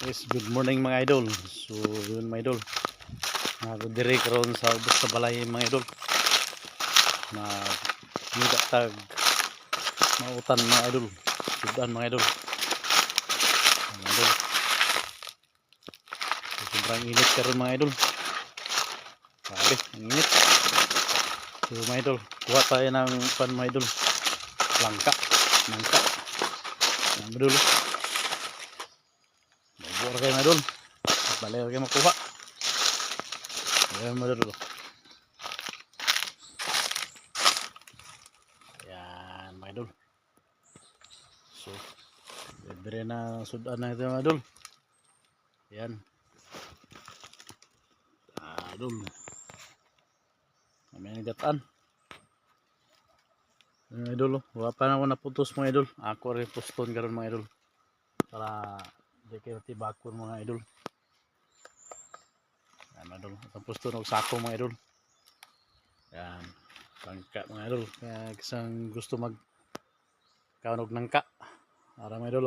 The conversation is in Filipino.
Yes, good morning mga idol. So, yun mga idol. Nagdiri karon sa balay mga idol. Nagtag mautan mga idol. Sudan mga idol. Mga idol. So, sobrang init karon mga idol. Grabe, ang init. So mga idol, kuha tayo ng pan mga idol. Langka, nangka. Mga idol. Buwara kayo mga idol. Balay kayo makuha. Ayan mga idol. Ayan mga idol. So, libre na sudan na ito mga idol. Ayan. Idol. May nagataan. Mga idol, wala pa na ako naputos mga idol. Ako rin poston karon mga idol. Para di kayo tibakon mga idol. Ayan mga idol. Ang poston og sako mga idol. Ayan. Langka mga idol. Kaya isang gusto mag kaunog nangka. Para mga idol.